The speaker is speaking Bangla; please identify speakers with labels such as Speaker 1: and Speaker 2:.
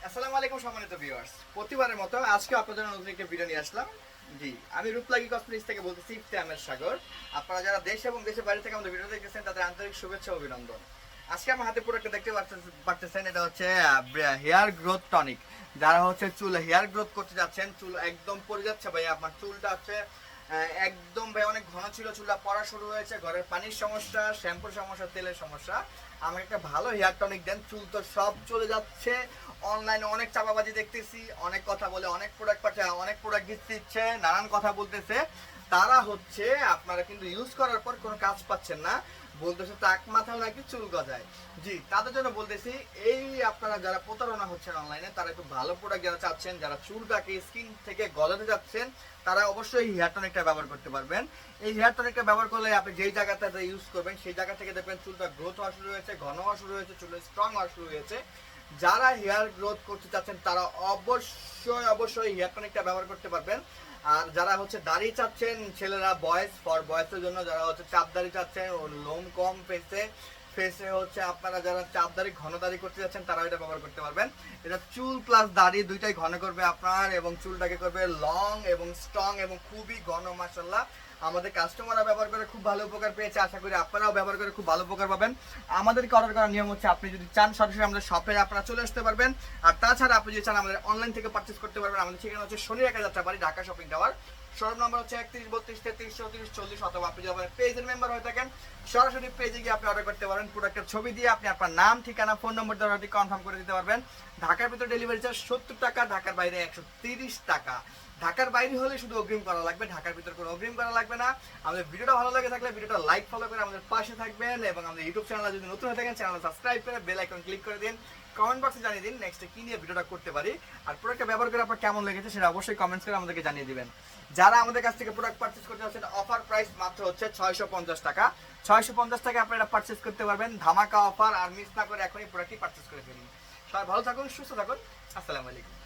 Speaker 1: আসসালামু আলাইকুম সম্মানিত ভিউয়ার্স, প্রতিবারের মতো আজকে আপনাদের জন্য নতুন একটা ভিডিও নিয়ে আসলাম। জি, আমি রূপলাগী কসমেটিক্স থেকে বলতেছি ইফতেহামের সাগর। আপনারা যারা দেশ এবং দেশের বাইরে থেকে আমাদের ভিডিও দেখতেছেন তাদের আন্তরিক শুভেচ্ছা ও অভিনন্দন। আজকে আমার হাতে পুরো একটা দেখতে পারতেছেন, এটা হচ্ছে হেয়ার গ্রোথ টনিক। যারা হচ্ছে চুল হেয়ার গ্রোথ করতে যাচ্ছেন, চুল একদম পড়ে যাচ্ছে ভাই, আপনার চুলটা হচ্ছে একদম ভাই অনেক ঘন ছিল, চুলটা পড়া শুরু হয়েছে, ঘরের পানির সমস্যা, শ্যাম্পুর সমস্যা, তেলের সমস্যা, আমাকে একটা ভালো হেয়ার টনিক দেন। চুল তো সব চলে যাচ্ছে, অনলাইনে অনেক চাপাবাজি দেখতেছি, অনেক কথা বলে, অনেক প্রোডাক্ট পাঠায়, অনেক প্রোডাক্ট দিচ্ছে, নানান কথা বলতেছে। তারা হচ্ছে আপনারা কিন্তু ইউজ করার পর কোনো কাজ পাচ্ছেন না, বলতেছে টাক মাথাও নাকি চুল গজায়। জি, তাদের জন্য বলতেছি, এই আপনারা যারা প্রতারণা হচ্ছেন অনলাইনে, তারা একটু ভালো প্রোডাক্ট যারা চাচ্ছেন, যারা চুলটাকে স্কিন থেকে গজাতে যাচ্ছেন, তারা অবশ্যই হেয়ার টনিকটা ব্যবহার করতে পারবেন। এই হেয়ার টনিকটা ব্যবহার করলে আপনি যেই জায়গাটাতে ইউজ করবেন সেই জায়গা থেকে দেখবেন চুলটা গ্রোথ হওয়া শুরু হয়েছে, ঘন হওয়া শুরু হয়েছে, চুল স্ট্রং হওয়া শুরু হয়েছে। যারা হেয়ার গ্রোথ করতে চাচ্ছেন তারা অবশ্যই হেয়ার টনিকটা ব্যবহার করতে পারবেন। আর যারা হচ্ছে দাড়ি চাচ্ছেন, ছেলেরা বয়েসের জন্য, যারা হচ্ছে চাপ দাড়ি চাচ্ছেন, লোম কম ফেসে হচ্ছে আপনারা যারা চাপ দাড়ি ঘন দাড়ি করতে যাচ্ছেন তারা এটা ব্যবহার করতে পারবেন। এটা চুল প্লাস দাড়ি দুইটাই ঘন করবে আপনার, এবং চুলটাকে করবে লং এবং স্ট্রং এবং খুবই ঘন। মাশাআল্লাহ, আমাদের কাস্টমাররা ব্যবহার করে খুব ভালো উপকার পেয়েছে, আশা করি আপনারাও ব্যবহার করে খুব ভালো উপকার পাবেন। আমাদেরকে অর্ডার করার নিয়ম হচ্ছে, আপনি যদি চান সরাসরি আমাদের শপে আপনারা চলে আসতে পারবেন, আর তাছাড়া আপনি যদি চান আমাদের অনলাইন থেকে পারচেজ করতে পারবেন। আমাদের ঠিকানা হচ্ছে শনির একা Jatrabari, Dhaka shopping tower. Showroom number হচ্ছে 31 32 33 34 40, অথবা আপনি যদি আমাদের পেজের মেম্বার হয়ে থাকেন সরাসরি পেজে গিয়ে আপনি অর্ডার করতে পারেন। প্রোডাক্টের ছবি দিয়ে আপনি আপনার নাম, ঠিকানা, ফোন নম্বর দিয়ে অর্ডারটি কনফার্ম করে দিতে পারবেন। ঢাকার ভিতরে ডেলিভারি চার্জ 70 টাকা, ঢাকার বাইরে 130 টাকা। ঢাকার বাইরে হলে শুধু অগ্রিম করা লাগবে, ঢাকার ভিতরে কোনো অগ্রিম করা লাগবে না। আমাদের ভিডিওটা ভালো লাগে থাকলে ভিডিওটা লাইক ফলো করে আমাদের পাশে থাকবেন, এবং আমাদের ইউটিউব চ্যানেলে যদি নতুন হয়ে থাকেন চ্যানেল সাবস্ক্রাইব করে বেল আইকন ক্লিক করে দিন। কমেন্ট বক্সে জানিয়ে দিন নেক্সটে কি নিয়ে ভিডিওটা করতে পারি, আর প্রোডাক্টটা ব্যবহার করে আপনার কেমন লেগেছে সেটা অবশ্যই কমেন্টস করে আমাদেরকে জানিয়ে দিবেন। যারা আমাদের কাছ থেকে প্রোডাক্ট পারচেজ করতে যাচ্ছেন, অফার প্রাইস মাত্র হচ্ছে 650 টাকা। 650 টাকা আপনারা পারচেজ করতে পারবেন, ধামাকা অফার। আর মিস না করে এখনই প্রোডাক্টটি পারচেজ করে ফেলুন। সবাই ভালো থাকুন, সুস্থ থাকুন, আসসালামু আলাইকুম।